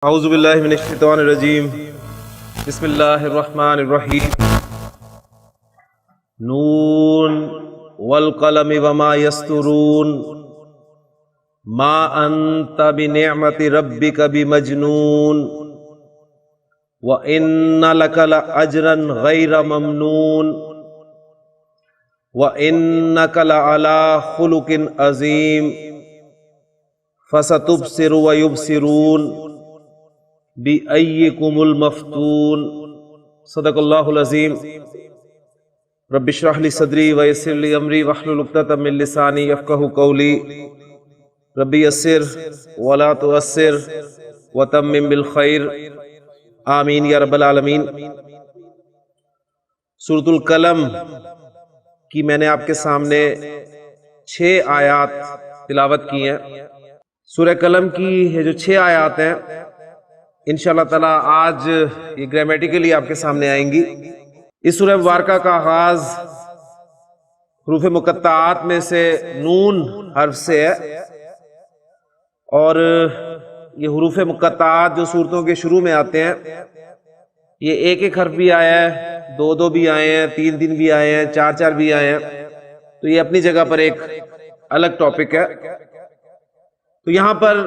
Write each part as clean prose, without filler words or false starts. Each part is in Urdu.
اعوذ باللہ من الشیطان الرجیم بسم اللہ الرحمن الرحیم نون والقلم وما یسطرون ما انت بنعمت ربک بمجنون وَإِنَّ لَكَ لَأَجْرًا غَيْرَ مَمْنُونٍ وَإِنَّكَ لَعَلَىٰ خُلُقٍ عَظِيمٍ فَسَتُبْصِرُ وَيُبْصِرُونَ بِأَيِّكُمُ الْمَفْتُونُ صدق اللہ العظیم رب اشرح لی صدری ویسر لی امری واحلل عقدۃ من لسانی یفقہوا قولی رب یسر ولا تعسر وتمم بالخیر آمین یا رب العالمین۔ سورۃ القلم کی میں نے آپ کے سامنے 6 آیات تلاوت کی ہیں۔ سورہ قلم کی یہ جو 6 آیات ہیں انشاءاللہ تعالیٰ آج یہ گرامیٹیکلی آپ کے سامنے آئیں گی۔ اس سورہ مبارکہ کا آغاز حروف مقطعات میں سے نون حرف سے ہے، اور یہ حروف مقطعات جو صورتوں کے شروع میں آتے ہیں یہ ایک حرف بھی آیا ہے، 2 بھی آئے ہیں، 3 بھی آئے ہیں، 4 بھی آئے ہیں، تو یہ اپنی جگہ پر ایک الگ ٹاپک ہے۔ تو یہاں پر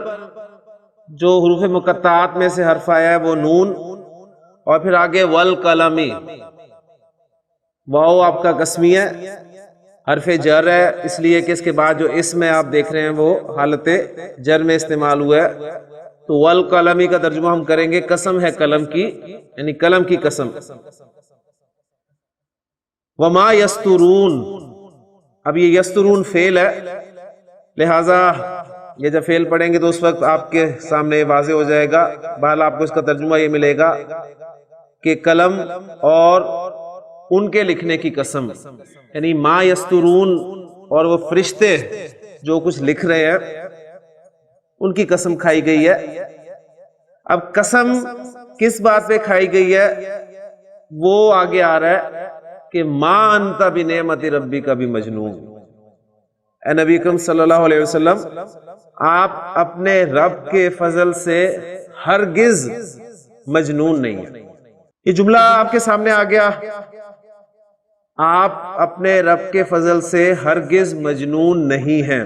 جو حروف مقطعات میں سے حرف آیا ہے وہ نون، اور پھر آگے والقلم، واو آپ کا قسمی ہے، حرف جر ہے، اس لیے کہ اس کے بعد جو اسم ہے آپ دیکھ رہے ہیں وہ حالت جر میں استعمال ہوا ہے۔ تو والقلم کا ترجمہ ہم کریں گے قسم ہے قلم کی، یعنی قلم کی قسم۔ وما یسطرون، اب یہ یسطرون فعل ہے، لہذا یہ جب فعل پڑھیں گے تو اس وقت آپ کے سامنے واضح ہو جائے گا۔ بہرحال آپ کو اس کا ترجمہ یہ ملے گا کہ قلم اور ان کے لکھنے کی قسم، یعنی ما یسطرون اور وہ فرشتے جو کچھ لکھ رہے ہیں ان کی قسم کھائی گئی ہے۔ اب قسم کس بات پہ کھائی گئی ہے وہ آگے آ رہا ہے کہ ما انت بنعمت ربک بمجنون، اے نبی اکرم صلی اللہ علیہ وسلم آپ اپنے رب کے فضل سے ہرگز مجنون نہیں ہیں۔ یہ جملہ آپ کے سامنے آ گیا، آپ اپنے رب کے فضل سے ہرگز مجنون نہیں ہیں۔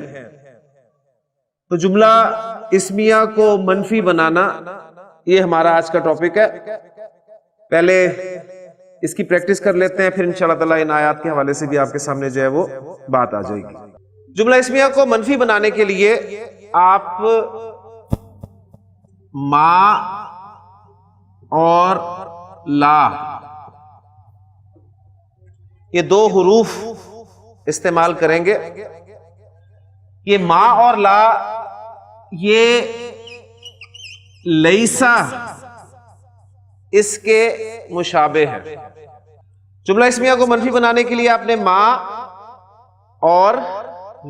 تو جملہ اسمیہ کو منفی بنانا یہ ہمارا آج کا ٹاپک ہے۔ پہلے اس کی پریکٹس کر لیتے ہیں، پھر انشاءاللہ تعالیٰ ان آیات کے حوالے سے بھی آپ کے سامنے جو ہے وہ بات آ جائے گی۔ جملہ اسمیہ کو منفی بنانے کے لیے آپ ما اور لا یہ 2 حروف استعمال کریں گے۔ یہ ما اور لا یہ لیسا اس کے مشابہ ہے۔ جملہ اسمیہ کو منفی بنانے کے لیے آپ نے ما اور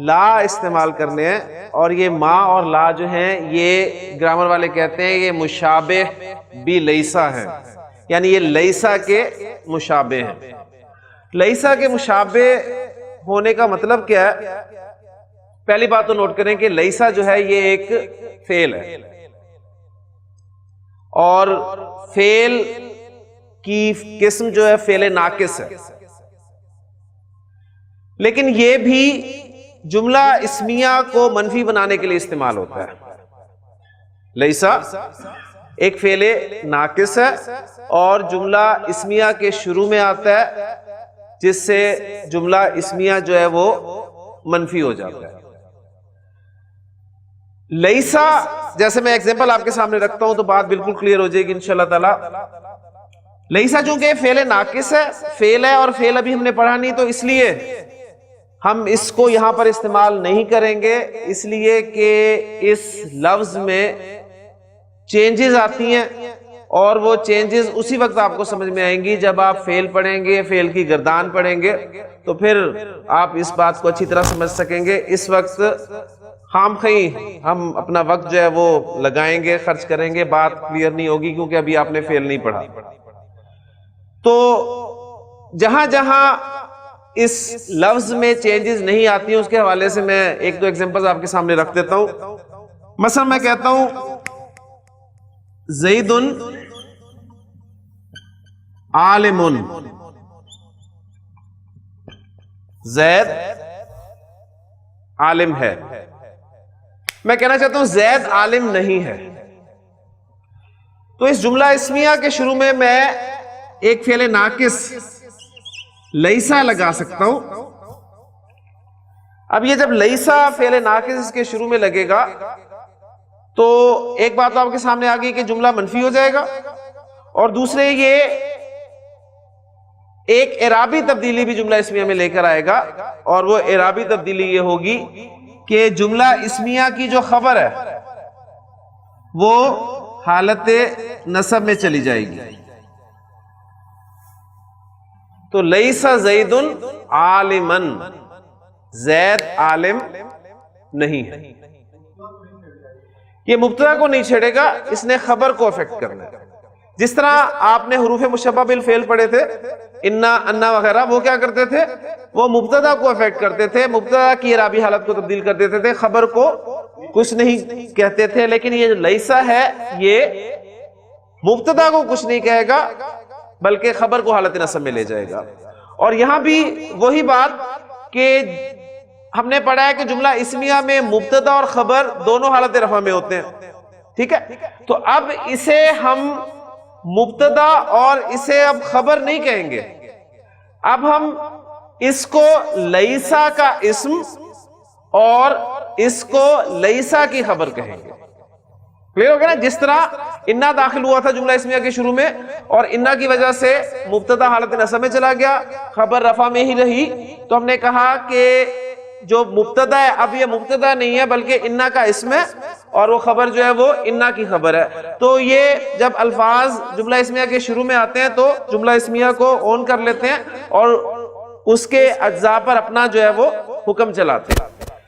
لا استعمال کرنے ہیں، اور یہ ما اور لا جو ہیں یہ گرامر والے کہتے ہیں یہ مشابہ بھی لیسا ہے، یعنی یہ لیسا کے مشابہ ہیں۔ لیسا کے مشابہ ہونے کا مطلب کیا ہے؟ پہلی بات تو نوٹ کریں کہ لیسا جو ہے یہ ایک فعل ہے، اور فعل کی قسم جو ہے فعل ناقص ہے، لیکن یہ بھی جملہ اسمیہ کو منفی بنانے کے لیے استعمال ہوتا ہے۔ لیسا ایک فعل ناقص ہے اور جملہ اسمیہ کے شروع میں آتا ہے، جس سے جملہ اسمیہ جو ہے وہ منفی ہو جاتا ہے۔ لیسا جیسے میں ایگزامپل آپ کے سامنے رکھتا ہوں تو بات بالکل کلیئر ہو جائے گی انشاءاللہ تعالی۔ لیسا چونکہ فعل ناقص ہے، فعل ہے، اور فعل ابھی ہم نے پڑھا نہیں، تو اس لیے ہم اس کو یہاں پر استعمال نہیں کریں گے، اس لیے کہ اس لفظ میں چینجز آتی ہیں، اور وہ چینجز اسی وقت آپ کو سمجھ میں آئیں گی جب آپ فعل پڑھیں گے، فعل کی گردان پڑھیں گے، تو پھر آپ اس بات کو اچھی طرح سمجھ سکیں گے۔ اس وقت خام خواہ ہم اپنا وقت جو ہے وہ لگائیں گے، خرچ کریں گے، بات کلیئر نہیں ہوگی کیونکہ ابھی آپ نے فعل نہیں پڑھا۔ تو جہاں جہاں اس لفظ میں چینجز نہیں آتی ہیں اس کے حوالے سے میں 1-2 ایگزامپلز آپ کے سامنے رکھ دیتا ہوں۔ مثلا میں کہتا ہوں زید عالم، زید عالم ہے. میں کہنا چاہتا ہوں زید عالم نہیں ہے. تو اس جملہ اسمیہ کے شروع میں ایک فعل ناقص لیسا لگا سکتا ہوں. اب یہ جب لیسا فعل ناقص اس کے شروع میں لگے گا تو ایک بات تو آپ کے سامنے آ گئی کہ جملہ منفی ہو جائے گا، اور دوسرے یہ ایک اعرابی تبدیلی بھی جملہ اسمیہ میں لے کر آئے گا، اور وہ اعرابی تبدیلی یہ ہوگی کہ جملہ اسمیہ کی جو خبر ہے وہ حالت نصب میں چلی جائے گی. تو لیسا زید عالما، زید عالم نہیں ہے. یہ مبتدا کو نہیں چھیڑے گا، اس نے خبر کو افیکٹ کرنا ہے. جس طرح آپ نے حروف مشبہ بالفعل پڑھے تھے، انا، انا وغیرہ، وہ کیا کرتے تھے؟ وہ مبتدا کو افیکٹ کرتے تھے، مبتدا کی اعرابی حالت کو تبدیل کر دیتے تھے، خبر کو کچھ نہیں کہتے تھے. لیکن یہ جو لیسا ہے یہ مبتدا کو کچھ نہیں کہے گا بلکہ خبر کو حالت نصب میں لے جائے گا. اور یہاں بھی وہی بات کہ ہم نے پڑھا ہے کہ جملہ اسمیہ میں مبتدا اور خبر دونوں حالت رفع میں ہوتے ہیں، ٹھیک ہے؟ تو اب اسے ہم مبتدا اور اسے اب خبر نہیں کہیں گے، اب ہم اس کو لیسا کا اسم اور اس کو لیسا کی خبر کہیں گے. کلیئر ہو گیا نا؟ جس طرح انا داخل ہوا تھا جملہ اسمیہ کے شروع میں، اور انا کی وجہ سے مبتدا حالت نصب میں چلا گیا، خبر رفع میں ہی رہی، تو ہم نے کہا کہ جو مبتدا ہے اب یہ مبتدا نہیں ہے بلکہ انا کا اسم ہے، اور وہ خبر جو ہے وہ انا کی خبر ہے. تو یہ جب الفاظ جملہ اسمیہ کے شروع میں آتے ہیں تو جملہ اسمیہ کو اون کر لیتے ہیں اور اس کے اجزاء پر اپنا جو ہے وہ حکم چلاتے ہیں.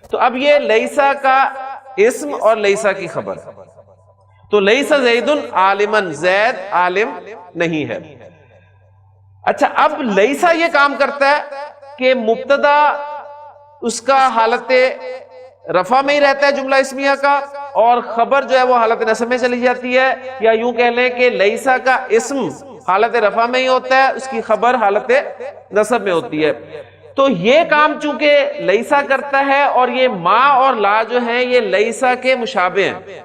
تو اب یہ لیسا کا اسم اور لیسا کی خبر. تو لیسا زید عالما، زید عالم نہیں ہے. اچھا، اب لیسا یہ کام کرتا ہے کہ مبتدا اس کا حالت رفع میں ہی رہتا ہے جملہ اسمیہ کا، اور خبر جو ہے وہ حالت نصب میں چلی جاتی ہے، یا یوں کہہ لیں کہ لیسا کا اسم حالت رفع میں ہی ہوتا ہے، اس کی خبر حالت نصب میں ہوتی ہے. تو یہ کام چونکہ لیسا کرتا ہے، اور یہ ما اور لا جو ہیں یہ لیسا کے مشابہ ہیں،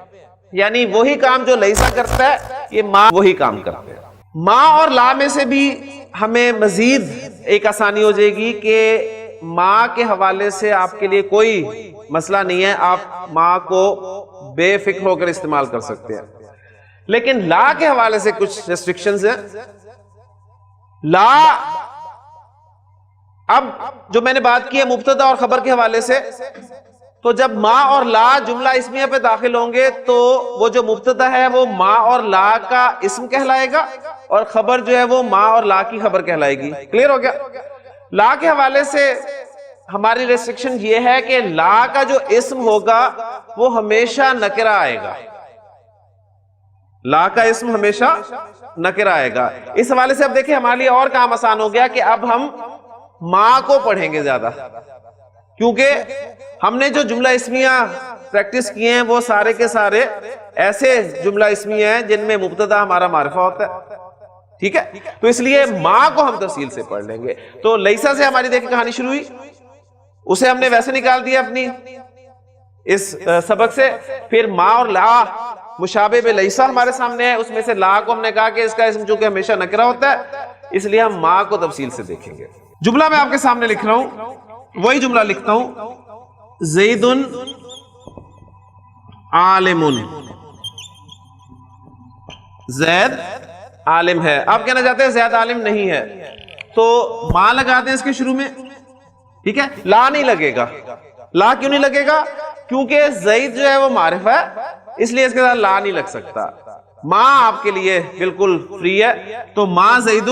یعنی وہی کام جو لیسا کرتا ہے یہ ما وہی کام کرتا ہے. ما اور لا میں سے بھی ہمیں مزید ایک آسانی ہو جائے گی کہ ماں کے حوالے سے آپ کے لیے کوئی مسئلہ نہیں ہے، آپ ماں کو بے فکر ہو کر استعمال کر سکتے ہیں. لیکن لا کے حوالے سے کچھ ریسٹرکشنز ہیں. لا، اب جو میں نے بات کی ہے مبتدا اور خبر کے حوالے سے، تو جب ما اور لا جملہ اسمیہ پہ داخل ہوں گے تو وہ جو مبتدا ہے وہ ما اور لا کا اسم کہلائے گا، اور خبر جو ہے وہ ما اور لا کی خبر کہلائے گی. کلیئر ہو گیا؟ لا کے حوالے سے ہماری ریسٹرکشن یہ ہے کہ لا کا جو اسم ہوگا وہ ہمیشہ نکرہ آئے گا. لا کا اسم ہمیشہ نکرہ آئے گا. اس حوالے سے اب دیکھیں ہمارے لیے اور کام آسان ہو گیا کہ اب ہم ماں کو پڑھیں گے زیادہ، کیونکہ ہم نے جو جملہ اسمیہ پریکٹس کیے ہیں وہ سارے کے سارے ایسے جملہ اسمیہ ہیں جن میں مبتدا ہمارا معرفہ ہوتا ہے، ٹھیک ہے؟ تو اس لیے ماں کو ہم تفصیل سے پڑھ لیں گے. تو لیسا سے ہماری دیکھیں کہانی شروع ہوئی، اسے ہم نے ویسے نکال دیا اپنی اس سبق سے. پھر ما اور لا مشابہ بے لیسا ہمارے سامنے ہے، اس میں سے لا کو ہم نے کہا کہ اس کا اسم چونکہ ہمیشہ نکرہ ہوتا ہے، اس لیے ہم ما کو تفصیل سے دیکھیں گے. جملہ میں آپ کے سامنے لکھ رہا ہوں، وہی جملہ لکھتا ہوں، زید عالم، زید عالم ہے. آپ کہنا چاہتے ہیں زید عالم نہیں ہے، تو ما لگا دیں اس کے شروع میں، ٹھیک ہے؟ لا نہیں لگے گا. لا کیوں نہیں لگے گا؟ کیونکہ زید جو ہے وہ معرفہ ہے، اس لیے اس کے ساتھ لا نہیں لگ سکتا. ما آپ کے لیے بالکل فری ہے، تو ما زید،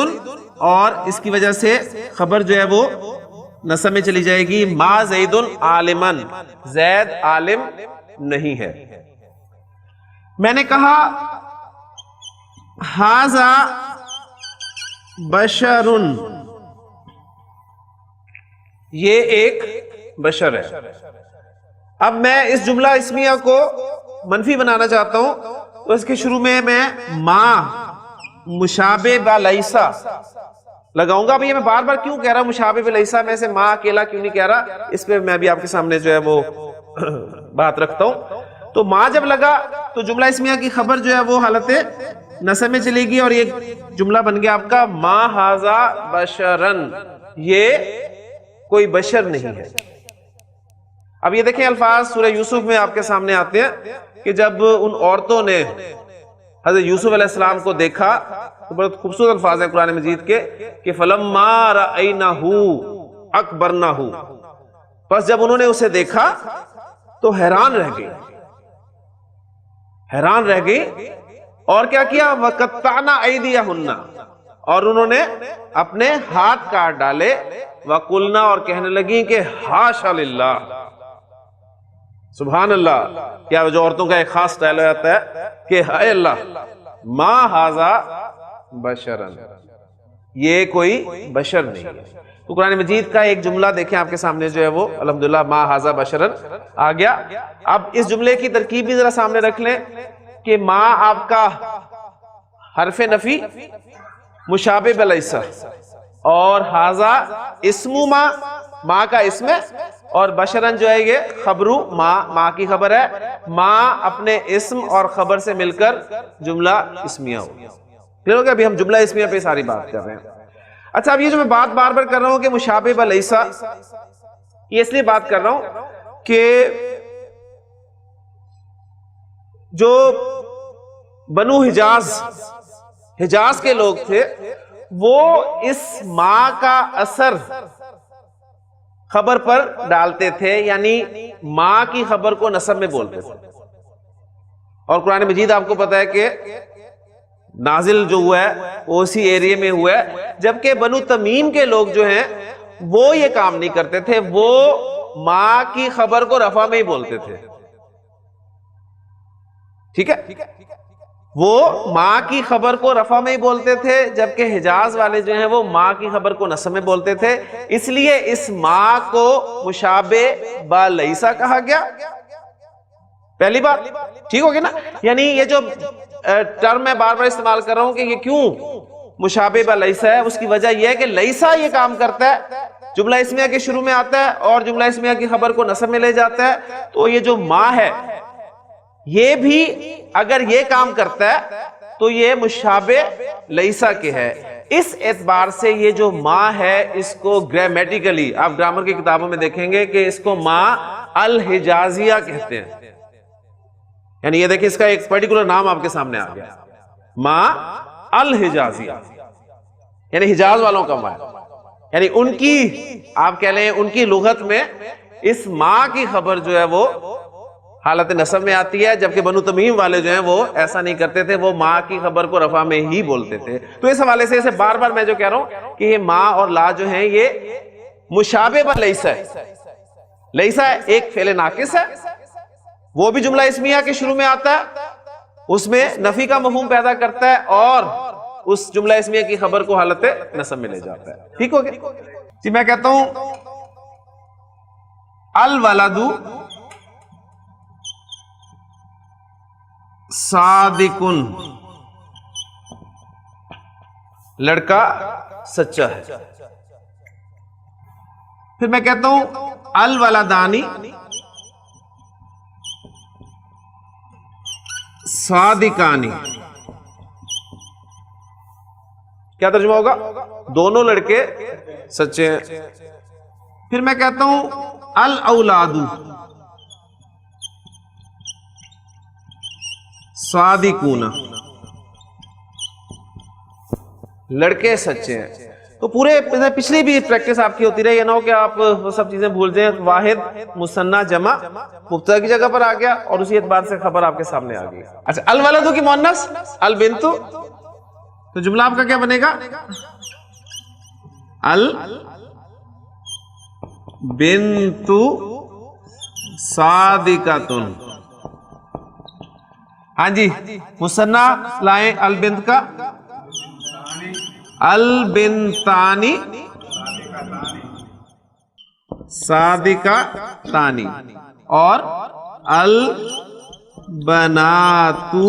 اور اس کی وجہ سے خبر جو ہے وہ نصب میں چلی جائے گی. ما زید عالما، زید عالم نہیں ہے. میں نے کہا ھذا بشر، یہ ایک بشر ہے. اب میں اس جملہ اسمیہ کو منفی بنانا چاہتا ہوں، تو اس کے شروع میں ما مشابہ بلیسا لگاؤں گا. بھئی میں بار بار کیوں کہہ رہا ہوں مشابہ بلیسا میں سے ما اکیلا کیوں نہیں کہہ رہا, اس پہ میں بھی آپ کے سامنے جو ہے وہ بات رکھتا ہوں. تو ما جب لگا تو جملہ اسمیہ کی خبر جو ہے وہ حالت نصب میں چلے گی, اور یہ جملہ بن گیا آپ کا ما ھذا بشرن, یہ کوئی بشر نہیں ہے. اب یہ دیکھیں الفاظ سورہ یوسف میں آپ کے سامنے آتے ہیں کہ جب ان عورتوں نے حضرت یوسف علیہ السلام کو دیکھا تو بہت خوبصورت الفاظ ہیں قرآن مجید کے کہ فَلَمَّا رَأَيْنَهُ أَكْبَرْنَهُ, بس جب انہوں نے اسے دیکھا تو حیران رہ گئی. اور کیا کیا, وَقَطَّعْنَا أَيْدِيَهُنَّ, اور انہوں نے اپنے ہاتھ کاٹ ڈالے. وَقُلْنَا, اور کہنے لگیں کہ حاشا للہ, سبحان اللہ. کیا جو عورتوں کا ایک خاص سٹائل ہو جاتا ہے کہ اے اللہ ما ھذا بشرن, یہ کوئی بشر نہیں ہے. تو قرآن مجید کا ایک جملہ دیکھیں آپ کے سامنے جو ہے وہ الحمدللہ ما ھذا بشرن آ گیا. اب اس جملے کی ترکیب بھی ذرا سامنے رکھ لیں کہ ما آپ کا حرف نفی مشابہ بلیسا, اور ھذا اسم ما کا اسم ہے, اور بشرن جو ہے یہ خبرو ما کی خبر ہے. ما اپنے اسم اور خبر سے مل کر جملہ اسمیہ ہو گیا. پھر ہو گیا, ابھی ہم جملہ اسمیہ پہ ساری بات کر رہے ہیں. اچھا, اب یہ جو میں بات بار بار کر رہا ہوں کہ مشابہ بلیسا, یہ اس لیے بات کر رہا ہوں کہ جو بنو حجاز کے لوگ تھے وہ اس ما کا اثر خبر پر ڈالتے تھے, یعنی ماں کی خبر کو نسب میں بولتے تھے. اور قرآن مجید آپ کو پتا ہے کہ نازل جو ہوا ہے وہ اسی ایریے میں ہوا ہے, جبکہ بنو تمیم کے لوگ جو ہیں وہ یہ کام نہیں کرتے تھے, وہ ماں کی خبر کو رفع میں ہی بولتے تھے. ٹھیک ہے, وہ ماں کی خبر کو رفع میں ہی بولتے تھے, جبکہ حجاز والے جو ہیں وہ ماں کی خبر کو نصب میں بولتے تھے. اس لیے اس ماں کو مشابہ بلیسا کہا گیا. پہلی بات ٹھیک ہوگی نا, یعنی یہ جو ٹرم میں بار بار استعمال کر رہا ہوں کہ یہ کیوں مشابہ بلیسا ہے, اس کی وجہ یہ ہے کہ لیسا یہ کام کرتا ہے, جملہ اسمیہ کے شروع میں آتا ہے اور جملہ اسمیہ کی خبر کو نصب میں لے جاتا ہے. تو یہ جو ماں ہے یہ بھی اگر یہ کام کرتا ہے تو یہ مشابہ لیسا کے ہے. اس اعتبار سے یہ جو ماں ہے اس کو گرامیٹیکلی آپ گرامر کی کتابوں میں دیکھیں گے کہ اس کو ماں الحجازیہ کہتے ہیں. یعنی یہ دیکھیں اس کا ایک پرٹیکولر نام آپ کے سامنے آ گیا, ماں الحجازیہ, یعنی حجاز والوں کا ماں, یعنی ان کی آپ کہہ لیں ان کی لغت میں اس ماں کی خبر جو ہے وہ حالت نصب میں آتی ہے, جبکہ بنو تمیم والے جو ہیں وہ ایسا نہیں کرتے تھے, وہ ماں کی خبر کو رفع میں ہی بولتے تھے. تو اس حوالے سے اسے بار بار میں جو کہہ رہا ہوں کہ یہ ماں اور لا جو ہیں یہ مشابہ بلیسا ہے. لیسا ایک فعل ناقص ہے, وہ بھی جملہ اسمیہ کے شروع میں آتا ہے, اس میں نفی کا مفہوم پیدا کرتا ہے اور اس جملہ اسمیہ کی خبر کو حالت نصب میں لے جاتا ہے. ٹھیک ہو گیا جی. میں کہتا ہوں الولد صادقن, لڑکا سچا ہے. پھر میں کہتا ہوں الولدانی صادقانی, کیا ترجمہ ہوگا؟ دونوں لڑکے سچے ہیں. پھر میں کہتا ہوں الاولاد صادقون, لڑکے سچے ہیں. تو پورے پچھلی بھی پریکٹس آپ کی ہوتی رہی, یہ نہ ہو کہ آپ وہ سب چیزیں بھول جائیں. واحد مثنیٰ جمع مبتدا کی جگہ پر آ گیا اور اسی اعتبار سے خبر آپ کے سامنے آ گئی. اچھا, الولد کی مؤنث البنت, تو جملہ آپ کا کیا بنے گا؟ البنت صادقۃ. ہاں جی, مثنیٰ لائیں البنت کا, البنتانی صادقتانی, اور البناتو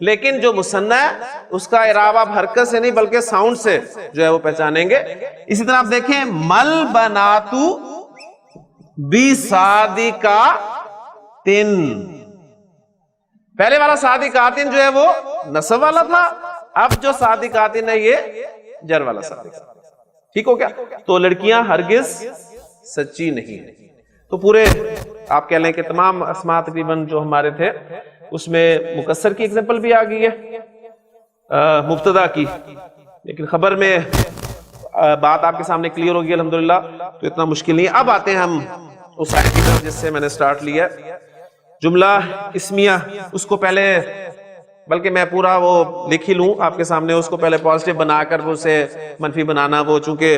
لیکن جو مثنیٰ ہے اس کا اعراب آپ حرکت سے نہیں بلکہ ساؤنڈ سے جو ہے وہ پہچانیں گے. اسی طرح آپ دیکھیں مل بناتو بصادقاتن، پہلے والا صادقاتن جو ہے وہ نصب والا تھا، اب جو صادقاتن ہے یہ جر والا صادق. ٹھیک ہو گیا؟ تو لڑکیاں ہرگز سچی نہیں. تو پورے آپ کہہ لیں کہ تمام اسماء تقریباً جو ہمارے تھے اس میں مکسر کی ایگزامپل بھی آ گئی ہے مبتدا کی، لیکن خبر میں بات آپ کے سامنے کلیئر ہوگی الحمدللہ، تو اتنا مشکل نہیں. اب آتے ہیں ہم اس آیت کی طرف جس سے میں نے سٹارٹ لیا، جملہ اسمیہ. اس کو پہلے بلکہ میں پورا وہ لکھ ہی لوں آپ کے سامنے، اس کو پہلے پازیٹیو بنا کر اسے منفی بنانا، وہ چونکہ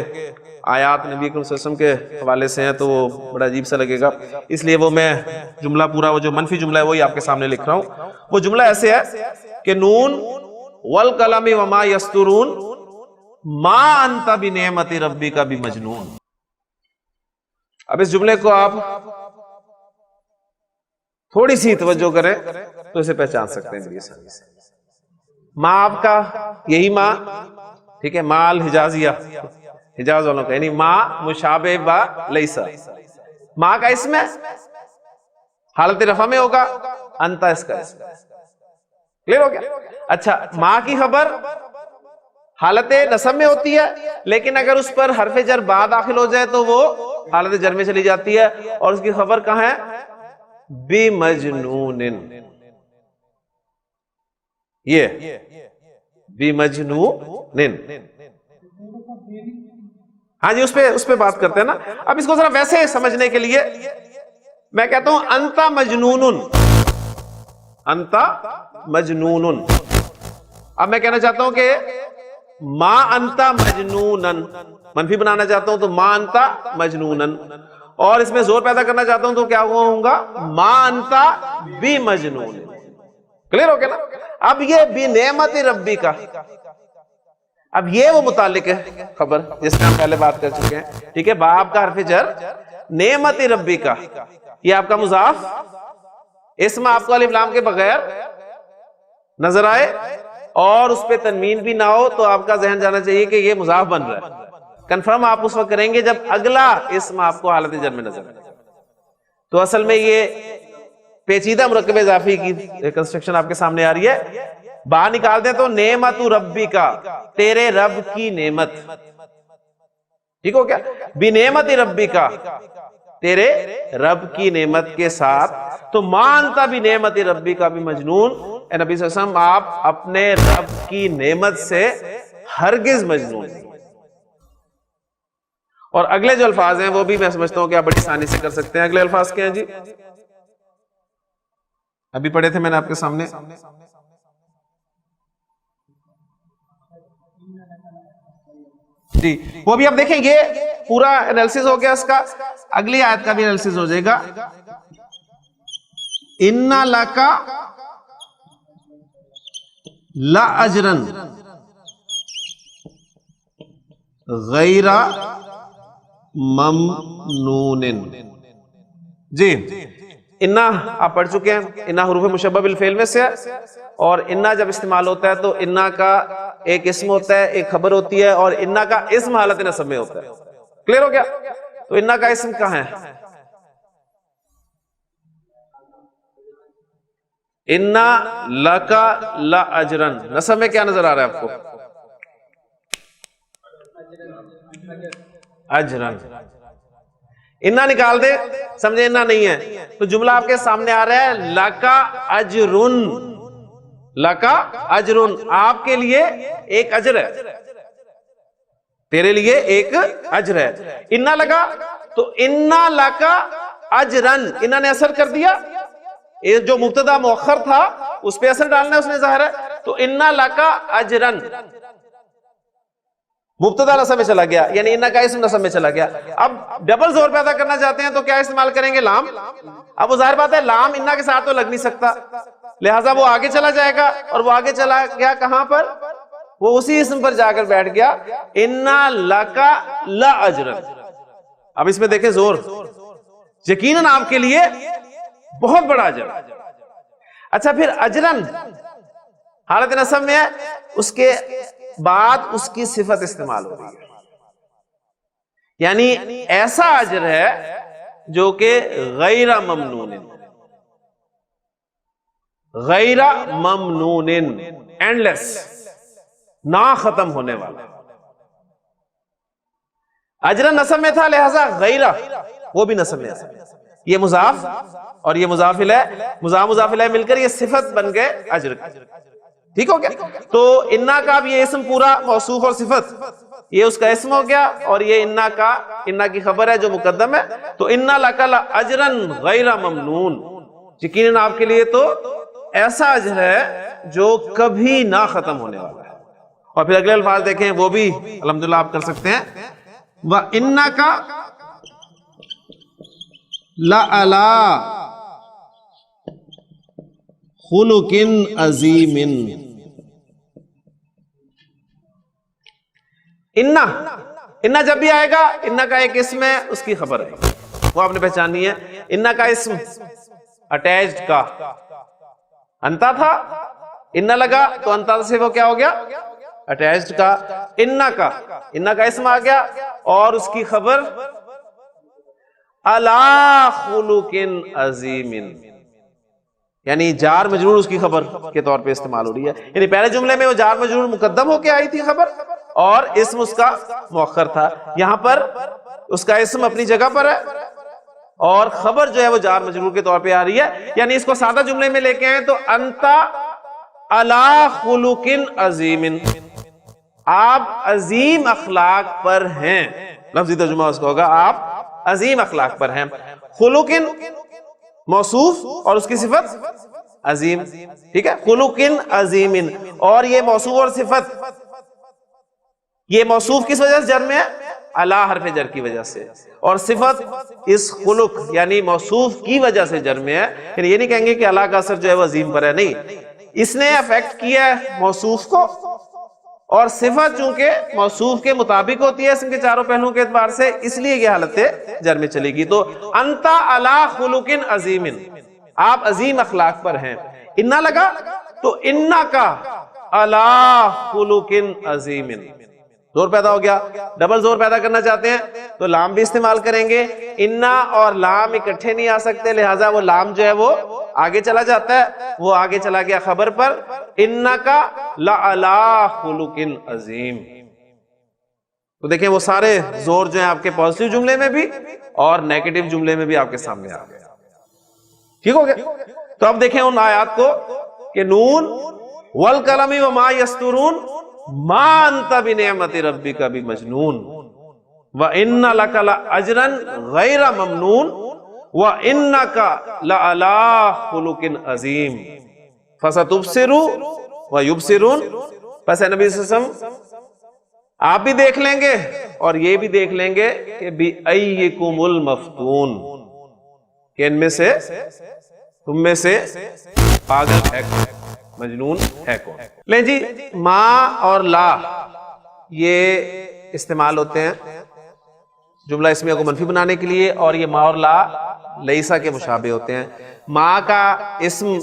آیات نبی کریم صلی اللہ علیہ وسلم کے حوالے سے ہیں تو وہ بڑا عجیب سا لگے گا، اس لیے وہ میں جملہ پورا وہ جو منفی جملہ ہے وہی آپ کے سامنے لکھ رہا ہوں. وہ جملہ ایسے ہے کہ نون والقلم وما یسطرون ما انت بنعمت ربک بمجنون. اب اس جملے کو آپ تھوڑی سی توجہ کریں تو اسے پہچان سکتے ہیں بڑی آسانی سے. ماں آپ کا یہی ماں، ٹھیک ہے، ماں الحجازیہ، حجاز والوں کا، یعنی ماں مشابہ با لیسا، ماں کا اسم ہے، حالت رفع میں ہوگا، انتا اس کا اسم. کلیئر ہو گیا؟ اچھا، ماں کی خبر حالت نصب میں ہوتی ہے، لیکن اگر اس پر حرف جر با داخل ہو جائے تو وہ حالت جر میں چلی جاتی ہے، اور اس کی خبر کہاں ہے؟ بمجنون. یہ بمجنون. ہاں جی، اس پہ بات کرتے ہیں نا. اب اس کو ذرا ویسے سمجھنے کے لیے میں کہتا ہوں انتا مجنون، انتا مجنون. اب میں کہنا چاہتا ہوں کہ ما انتا مجنونن منفی بنانا چاہتا ہوں تو ما انتا مجنونن، اور اس میں زور پیدا کرنا چاہتا ہوں تو کیا ہوگا؟ ما انتا بمجنون. کلیئر ہو گیا نا؟ اب یہ بنعمت ربی کا، اب یہ وہ متعلق ہے خبر جس میں ہم پہلے بات کر چکے ہیں، ٹھیک ہے. باب کا حرف جر، نعمت ربی کا، یہ آپ کا مضاف، اسم آپ کو الف لام کے بغیر نظر آئے اور اس پہ تنوین بھی نہ ہو تو آپ کا ذہن جانا چاہیے کہ یہ مضاف بن رہا ہے. کنفرم آپ اس وقت کریں گے جب اگلا اسم آپ کو حالت جر میں نظر آئے. تو اصل میں یہ پیچیدہ مرکب اضافی کی کنسٹرکشن آپ کے سامنے آ رہی ہے. باہر نکال دیں تو نعمت ربی کا، تیرے رب کی نعمت. ٹھیک ہو گیا؟ بنعمت ربی کا، تیرے رب کی نعمت کے ساتھ. تو مانتا بنعمت ربی کا بھی مجنون. اے نبی صلی اللہ علیہ وسلم، آپ اپنے رب کی نعمت سے ہرگز مجنون نہیں. اور اگلے جو الفاظ ہیں وہ بھی میں سمجھتا ہوں کہ آپ بڑی آسانی سے کر سکتے ہیں. اگلے الفاظ کیا ہیں جی؟ ابھی پڑھے تھے میں نے آپ کے سامنے. جی وہ بھی آپ دیکھیں، یہ پورا انالیسس ہو گیا اس کا. اگلی آیت کا بھی انالیسس ہو جائے گا. اِنَّ لَكَ لَأَجْرًا غَيْرَ مَمْنُونٍ. جی اِنَّا آپ پڑھ چکے ہیں، اِنَّا حروف مشبہ بالفعل میں سے ہے، اور اِنَّا جب استعمال ہوتا ہے تو اِنَّا کا ایک اسم ہوتا ہے، ایک خبر ہوتی ہے، اور اِنَّا کا اسم حالت نصب میں ہوتا ہے. کلیئر ہو گیا؟ تو اِنَّا کا اسم کہاں ہے؟ اِنَّا لَكَ لَأَجْرًا، نصب میں کیا نظر آ رہا ہے آپ کو؟ اجرن. اِنَّا نکال دے، سمجھے اِنَّا نہیں ہے تو جملہ آپ کے سامنے آ رہا ہے لَكَ اجرن. لَكَ اجرن، آپ کے لیے ایک اجر ہے، تیرے لیے ایک اجر ہے. اِنَّا لگا تو اِنَّا لَكَ اجرن، اِنَّا نے اثر کر دیا، جو مبتدا مؤخر تھا اس پہ اثر ڈالنا ہے، اس نے ظاہر ہے. تو اِنَّا لَكَ اجرن، مبتدا نصب میں چلا گیا، یعنی اِنَّا کا اسم نصب میں چلا گیا. اب ڈبل زور پیدا کرنا چاہتے ہیں تو کیا استعمال کریں گے؟ لام. اب وہ ظاہر بات ہے لام اِنَّا کے ساتھ تو لگ نہیں سکتا، لہٰذا وہ آگے چلا جائے گا، اور وہ آگے چلا گیا کہاں پر؟ وہ اسی اسم پر جا کر بیٹھ گیا، اِنَّا لَكَ لَأَجْرًا. اب اس میں دیکھیں زور، یقیناً آپ کے لیے بہت بڑا اجر. اچھا پھر اجرن حالت نصب میں ہے، اس کے بعد اس کی صفت استعمال ہو رہی ہے، یعنی ایسا اجر ہے جو کہ غیر ممنون، غیر ممنون، اینڈ لیس، نہ ختم ہونے والا. اجر نصب میں تھا لہذا غیرہ وہ بھی نصب میں ہے. یہ مضاف اور یہ مضاف الیہ، مضاف الیہ مل کر یہ صفت بن گئے اجر. ٹھیک ہو گیا؟ تو انا کا اب یہ اسم پورا موصوف اور صفت، یہ اس کا اسم ہو گیا، اور یہ انا کا، انا کی خبر ہے جو مقدم ہے. تو انا لک لاجرا غیر ممنون، یقیناً آپ کے لیے تو ایسا اجر ہے جو کبھی نہ ختم ہونے والا ہے. اور پھر اگلے الفاظ دیکھیں، وہ بھی الحمدللہ آپ کر سکتے ہیں. وَإِنَّكَ لَعَلَىٰ خُلُقٍ عَظِيمٍ. انا جب بھی آئے گا، انا کا ایک اسم ہے، اس کی خبر ہے، وہ آپ نے پہچاننی ہے. انا کا اسم اٹیچڈ کا انتا تھا، انا لگا تو انتا سے وہ کیا ہو گیا؟ اٹیچڈ کا. انا کا اسم آ گیا اور اس کی خبر علی خلق عظیم، یعنی جار مجرور اس کی خبر کے طور پہ استعمال ہو رہی ہے. یعنی پہلے جملے میں وہ جار مجرور مقدم ہو کے آئی تھی خبر، اور اسم اس کا مؤخر تھا. یہاں پر اس کا اسم اپنی جگہ پر ہے اور خبر جو ہے وہ جار مجرور کے طور پہ آ رہی ہے. یعنی اس کو سادہ جملے میں لے کے آئیں تو انتا علی خلق عظیم، آپ عظیم اخلاق پر ہیں. لفظی ترجمہ اس کا ہوگا آپ عظیم اخلاق پر ہیں. خلق موصوف اور اس کی صفت عظیم. ٹھیک ہے، خلق عظیم. اور یہ موصوف اور صفت، یہ موصوف کس وجہ سے جر میں ہے؟ علی حرف جر کی وجہ سے، اور صفت اس خلق یعنی موصوف کی وجہ سے جر میں ہے. یعنی یہ نہیں کہیں گے کہ علی کا اثر جو ہے وہ عظیم پر ہے، نہیں، اس نے افیکٹ کیا ہے موصوف کو، اور صفت چونکہ موصوف کے مطابق ہوتی ہے اسم کے چاروں پہلوؤں کے اعتبار سے، اس لیے یہ حالت جر میں چلے گی. تو انت علی خلق عظیم، آپ عظیم اخلاق پر ہیں. انا لگا تو انا کا علی خلق عظیم، زور پیدا ہو گیا. ڈبل زور پیدا کرنا چاہتے ہیں تو لام بھی استعمال کریں گے. انا اور لام اکٹھے نہیں آ سکتے، لہٰذا وہ لام جو ہے وہ آگے چلا جاتا ہے، وہ آگے چلا گیا خبر پر. انکا لعلی خلق عظیم. تو دیکھیں وہ سارے زور جو ہیں آپ کے پازیٹیو جملے میں بھی اور نیگیٹو جملے میں بھی آپ کے سامنے آ گئے. ٹھیک ہو گیا؟ تو اب دیکھیں ان آیات کو کہ نون والقلم وما یسطرون ما انت بنعمت ربک بمجنون وان لک لاجرا غیر ممنون وانک لعلی خلق عظیم فستبصر ویبصرون. پس اے نبی صلی اللہ علیہ وسلم آپ بھی دیکھ لیں گے اور یہ بھی دیکھ لیں گے کہ بِأَيِّكُمُ الْمَفْتُونَ، کہ ان میں سے، تم میں سے پاگل ہے کون، مجنون ہے کون. لیں جی، ما اور لا یہ استعمال ہوتے ہیں جملہ اسمیہ کو منفی بنانے کے لیے، اور یہ ما اور لا لیسا کے مشابہ ہوتے ہیں. ما کا اسم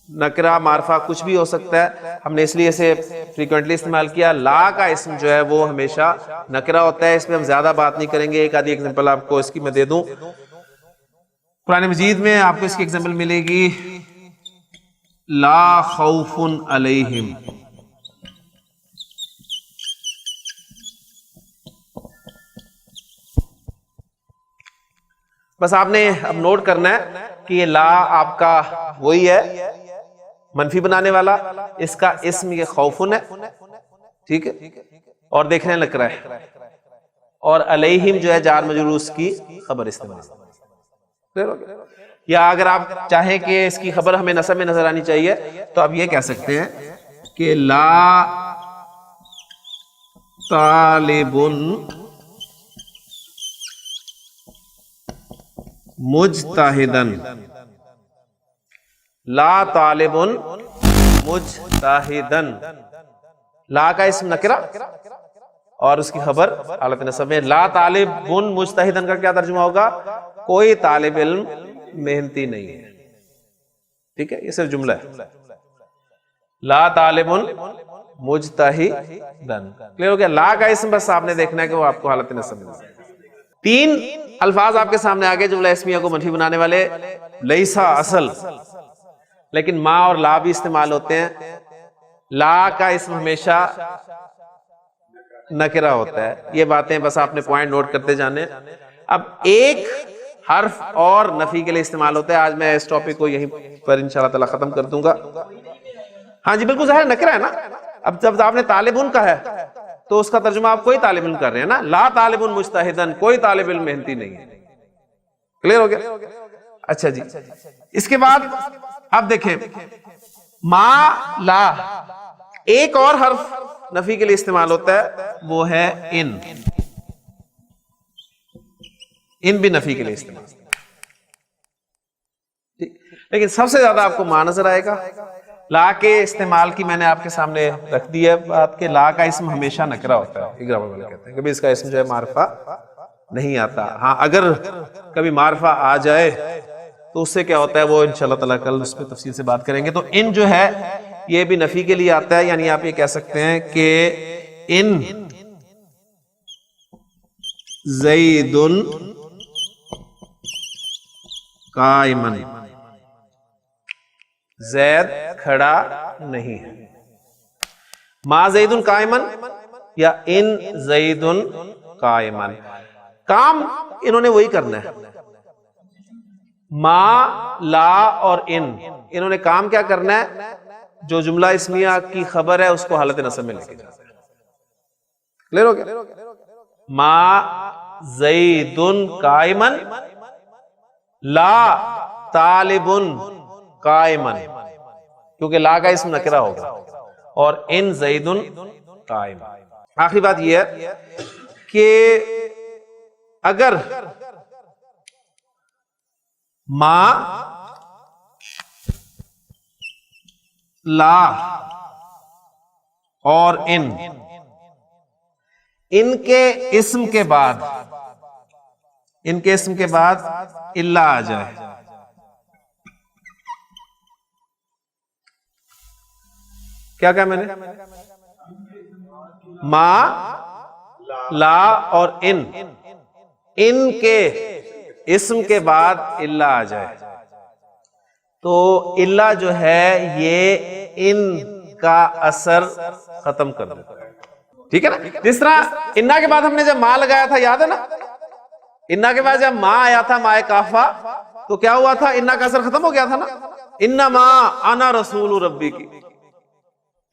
نکرہ معرفہ کچھ بھی ہو سکتا ہے، ہم نے اس لیے اسے فریکوینٹلی استعمال کیا. لا کا اسم جو ہے وہ ہمیشہ نکرہ ہوتا ہے، اس میں ہم زیادہ بات نہیں کریں گے. ایک آدھی ایگزامپل آپ کو اس کی میں دے دوں. قرآن مجید میں آپ کو اس کی ایگزامپل ملے گی لا خوف علیہم. بس آپ نے اب نوٹ کرنا ہے کہ یہ لا آپ کا وہی ہے منفی بنانے والا، اس کا اسم یہ خوفن ہے. ٹھیک ہے، اور دیکھنے لگ رہا ہے، اور علیہم جو ہے جار مجرور اس کی خبر استعمال. یا اگر آپ چاہیں کہ اس کی خبر ہمیں نصب میں نظر آنی چاہیے تو آپ یہ کہہ سکتے ہیں کہ لا طالب مجتہدن، لا طالب مجتہدن. لا کا اسم نکرہ اور اس کی خبر حالت نصب میں. لا طالب مجتہدن کا کیا ترجمہ ہوگا؟ کوئی طالب علم محنتی نہیں ہے. ٹھیک ہے، یہ صرف جملہ ہے. لا طالب مجتہدن. کلیئر ہو گیا؟ لا کا اسم بس آپ نے دیکھنا ہے کہ وہ آپ کو حالت نصب میں. تین الفاظ آپ کے سامنے آگے جملہ اسمیہ کو منفی بنانے والے. لیسا اصل، لیکن ما اور لا بھی استعمال ہوتے ہیں. لا کا اسم ہمیشہ نکرہ ہوتا ہے. یہ باتیں بس آپ نے پوائنٹ نوٹ کرتے جانے. اب ایک حرف اور نفی کے لیے استعمال ہوتا ہے. آج میں اس ٹاپک کو یہیں پر انشاءاللہ تعالی ختم کر دوں گا. ہاں جی بالکل ظاہر نکرہ ہے نا. اب جب آپ نے طالبن کا ہے تو اس کا ترجمہ آپ کوئی طالب علم کر رہے ہیں نا. لا طالب مجتہدن، کوئی طالب علم محنتی نہیں ہے. کلیئر ہو گیا؟ اچھا جی، اس کے بعد اب دیکھیں ما لا ایک اور حرف نفی کے لیے استعمال ہوتا ہے، وہ ہے ان. ان بھی نفی کے لیے استعمال. لیکن سب سے زیادہ آپ کو ما نظر آئے گا. لا کے استعمال کی میں نے آپ کے سامنے رکھ دی ہے بات کہ لا کا اسم ہمیشہ نکرہ ہوتا ہے. گرامر والے کہتے ہیں کبھی اس کا اسم جو ہے معرفہ نہیں آتا. ہاں اگر کبھی معرفہ آ جائے تو اس سے کیا ہوتا ہے وہ انشاءاللہ تعالیٰ کل اس پہ تفصیل سے بات کریں گے. تو ان جو ہے یہ بھی نفی کے لیے آتا ہے. یعنی آپ یہ کہہ سکتے ہیں کہ ان زید قائمن، زید کھڑا نہیں ہے. ما زید قائمن یا ان زید قائمن، کام انہوں نے وہی کرنا ہے. ما لا اور انہوں نے کام کیا کرنا ہے؟ جو جملہ اسمیہ کی خبر ہے اس کو حالت نصب میں لے کے جانا ہے. کلیئر ہو گیا؟ ما زید قائمن لا طالب قائمن، کیونکہ لا کا اسم نکرہ ہوگا، اور ان زید قائم. آخری بات یہ ہے کہ اگر ما لا اور ان کے اسم کے بعد الا آ جائے، کیا کہا میں نے؟ ما لا اور ان کے اسم کے بعد الا آ جائے تو الا جو ہے یہ ان کا اثر ختم کر دیتا ہے. ٹھیک ہے نا؟ جس طرح انا کے بعد ہم نے جب ما لگایا تھا، یاد ہے نا؟ انا کے بعد جب ما آیا تھا، ما کافہ، تو کیا ہوا تھا؟ انا کا اثر ختم ہو گیا تھا نا. انما انا رسول ربی کی،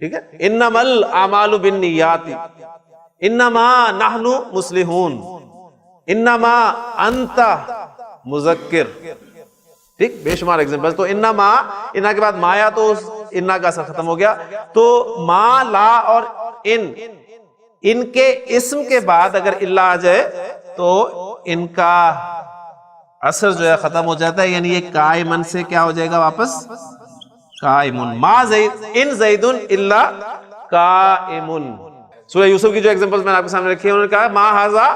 ٹھیک ہے؟ انما الاعمال بالنیات، انما نحن مصلحون، انما انت مذکر. ٹھیک، بے شمار ایگزامپل. تو انا کے بعد ما آیا تو انا کا اثر ختم ہو گیا. تو ما لا اور ان کے اسم کے بعد اگر الا آ جائے تو ان کا اثر جو ہے ختم ہو جاتا ہے. یعنی یہ قائمن سے کیا ہو جائے گا واپس؟ قائمن. ما زید ان زید الا قائمن. سورہ یوسف کی جو ایگزامپلز میں نے آپ کے سامنے رکھی ہیں، انہوں نے کہا ما ھذا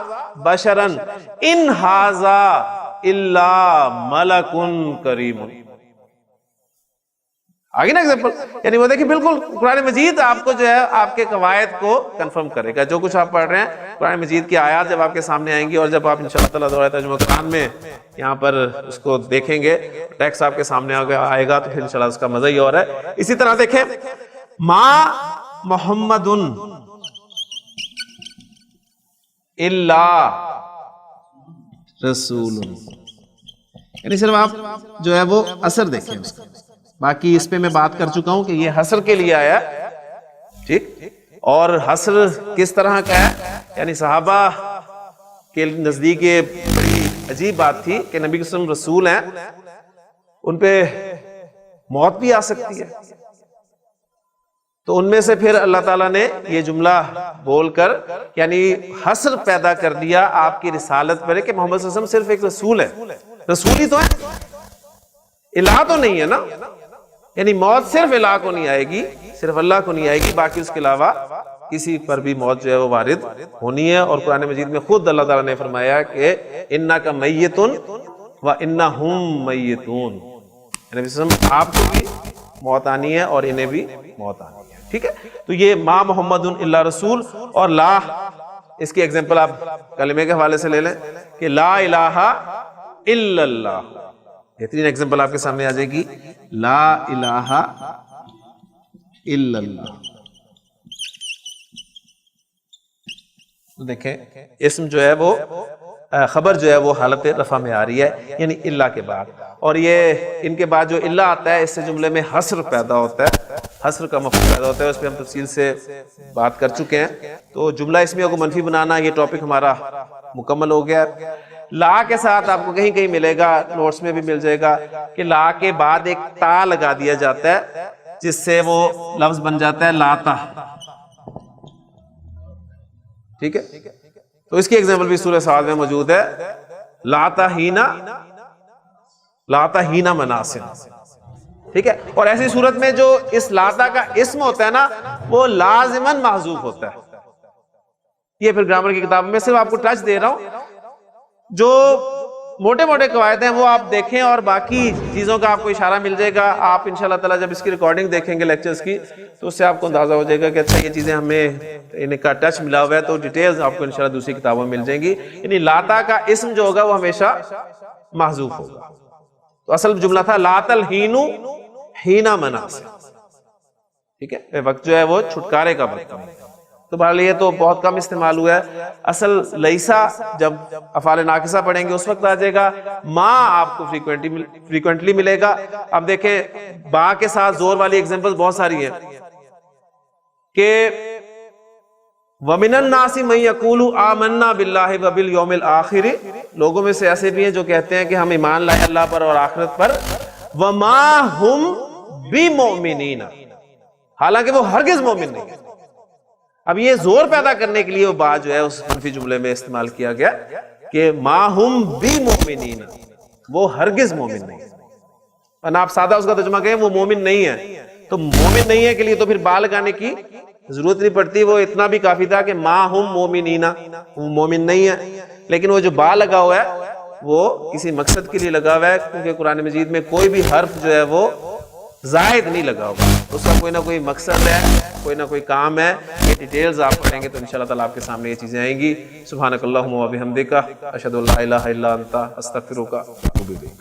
بشرن ان ھذا الا ملک کریم. آگے نا ایگزامپل. یعنی وہ دیکھیں بالکل قرآن مجید آپ کو جو ہے آپ کے قواعد کو کنفرم کرے گا. جو کچھ آپ پڑھ رہے ہیں قرآن مجید کی آیات جب آپ کے سامنے آئیں گی، اور جب آپ انشاءاللہ تعالیٰ دورہ ترجمہ قرآن میں یہاں پر اس کو دیکھیں گے، ٹیکسٹ آپ کے سامنے آئے گا، تو پھر انشاءاللہ اس کا مزہ ہی اور ہے. اسی طرح دیکھیں ما محمد الا رسول، یعنی صرف آپ جو ہے وہ اثر دیکھیں اس کا. باقی اس پہ میں بات کر چکا ہوں کہ یہ حصر کے لیے آیا ہے. ٹھیک، اور حصر کس طرح کا ہے؟ یعنی صحابہ کے نزدیک یہ بڑی عجیب بات تھی کہ نبی صلی اللہ علیہ وسلم رسول ہیں، ان پہ موت بھی آ سکتی ہے. تو ان میں سے پھر اللہ تعالیٰ نے یہ جملہ بول کر یعنی حصر پیدا کر دیا آپ کی رسالت پر کہ محمد صلی اللہ علیہ وسلم صرف ایک رسول ہے. رسول ہی تو ہے، الہ تو نہیں ہے نا. یعنی موت صرف الہ کو نہیں آئے گی، صرف اللہ کو نہیں آئے گی، باقی اس کے علاوہ کسی پر بھی موت جو ہے وہ وارد ہونی ہے. اور قرآن مجید میں خود اللہ تعالیٰ نے فرمایا کہ انک میت وانہم میتون، یعنی آپ کو بھی موت آنی ہے اور انہیں بھی موت آنی ہے. ٹھیک ہے, تو یہ ما محمد الا رسول, اور لا اس کی ایگزامپل آپ کلمے کے حوالے سے لے لیں کہ لا الہ الا اللہ. بہترین ایگزامپل آپ کے سامنے آ جائے گی, لا الہ الا اللہ. تو دیکھیں اسم جو ہے وہ خبر جو ہے وہ حالت رفع میں آ رہی ہے, یعنی اللہ کے بعد. اور یہ ان کے بعد جو اللہ آتا ہے اس سے جملے میں حصر پیدا ہوتا ہے, حصر کا مفہوم پیدا ہوتا ہے, اس پہ ہم تفصیل سے بات کر چکے ہیں. تو جملہ اسمیہ کو منفی بنانا, یہ ٹاپک ہمارا مکمل ہو گیا. لا کے ساتھ آپ کو کہیں کہیں ملے گا, نوٹس میں بھی مل جائے گا کہ لا کے بعد ایک تا لگا دیا جاتا ہے جس سے وہ لفظ بن جاتا ہے لاتا. ٹھیک ہے, تو اس کی ایگزامپل بھی سورہ سعد میں موجود ہے, لاتا ہینا مناسن. ٹھیک ہے, اور ایسی صورت میں جو اس لاتا کا اسم ہوتا ہے نا وہ لازماً محذوف ہوتا ہے. یہ پھر گرامر کی کتاب میں صرف آپ کو ٹچ دے رہا ہوں, جو موٹے موٹے قواعد ہیں وہ آپ دیکھیں, اور باقی چیزوں کا آپ کو اشارہ مل جائے گا. آپ انشاءاللہ تعالیٰ جب اس کی ریکارڈنگ دیکھیں گے لیکچرز کی تو اس سے آپ کو اندازہ ہو جائے گا کہ اچھا یہ چیزیں ہمیں ان کا ٹچ ملا ہوا ہے, تو ڈیٹیلز آپ کو انشاءاللہ دوسری کتابوں میں مل جائیں گی. یعنی لاتا کا اسم جو ہوگا وہ ہمیشہ محذوف ہوگا. تو اصل جملہ تھا لات الہین ہینا مناسن. ٹھیک ہے, وقت جو ہے وہ چھٹکارے کا وقت ہے. تو بہرحال یہ تو بہت کم استعمال ہوا ہے. اصل لیسا جب افعال ناقصہ پڑھیں گے اس وقت آ جائے گا. ما آپ کو فریکوینٹلی ملے گا. اب دیکھیں با کے ساتھ زور والی ایگزامپل بہت ساری ہیں کہ وَمِنَ النَّاسِ مَن يَقُولُ آمَنَّا بِاللَّهِ وَبِالْيَوْمِ الْآخِرِ, لوگوں میں سے ایسے بھی ہیں جو کہتے ہیں کہ ہم ایمان لائے اللہ پر اور آخرت پر. وَمَا هُمْ بِمُؤْمِنِينَ, حالانکہ وہ ہرگز مومن نہیں ہیں. اب یہ زور پیدا کرنے کے لیے وہ بات جو ہے اس منفی جملے میں استعمال کیا گیا کہ ما ہم بِمُؤْمِنِينَ, وہ ہرگز مومن نہیں. اور آپ سادہ اس کا ترجمہ کہیں وہ مومن نہیں ہے, تو مومن نہیں ہے کے لیے تو پھر با لگانے کی ضرورت نہیں پڑتی. وہ اتنا بھی کافی تھا کہ ما ہم مومنین, وہ مومن نہیں ہے. لیکن وہ جو با لگا ہوا ہے وہ کسی مقصد کے لیے لگا ہوا ہے, کیونکہ قرآن مجید میں کوئی بھی حرف جو ہے وہ زائد نہیں لگا ہوگا, اس کا کوئی نہ کوئی مقصد ہے, کوئی نہ کوئی کام ہے. یہ ڈیٹیلز آپ پڑھیں گے تو انشاءاللہ تعالیٰ آپ کے سامنے یہ چیزیں آئیں گی. سبحانک اللہم و بحمدک, اشہد ان لا الہ الا انت, استغفرک و اتوب الیک.